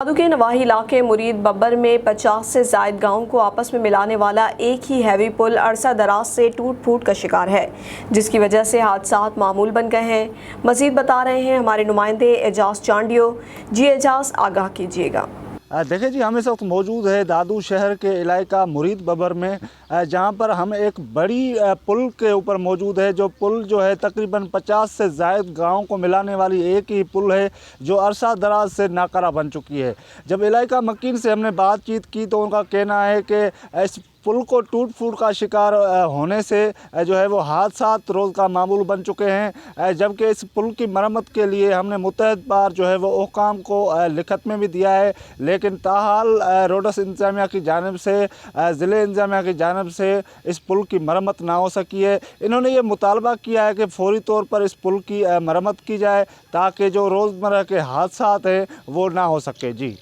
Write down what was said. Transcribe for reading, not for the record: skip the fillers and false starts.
भादू के नवाही इलाके मुरीद बब्बर में 50 से जायद गांवों को आपस में मिलाने वाला एक ही हैवी पुल अरसा दराज से टूट फूट का शिकार है, जिसकी वजह से हादसात मामूल बन गए हैं। मजीद बता रहे हैं हमारे नुमाइंदे एजाज चांडियो। जी एजाज, आगाह कीजिएगा। देखिए जी, हम इस वक्त मौजूद है दादू शहर के इलाका मुरीद बब्बर में, जहां पर हम एक बड़ी पुल के ऊपर मौजूद है। जो पुल जो है तकरीबन 50 से ज़ायद गाँव को मिलाने वाली एक ही पुल है, जो अरसा दराज से नाकारा बन चुकी है। जब इलाका मकीन से हमने बातचीत की तो उनका कहना है कि इस पुल को टूट फूट का शिकार होने से जो है वो हादसात रोज़ का मामूल बन चुके हैं। जबकि इस पुल की मरम्मत के लिए हमने मुतअद्दिद बार जो है वो हुक्काम को लिखत में भी दिया है, लेकिन ताहाल रोडस इंतज़ामिया की जानिब से, ज़िले इंतज़ामिया की जानिब से इस पुल की मरम्मत ना हो सकी है। इन्होंने ये मुतालबा किया है कि फ़ौरी तौर पर इस पुल की मरम्मत की जाए ताकि जो रोज़मर्रा के हादसात हैं वो ना हो सके। जी।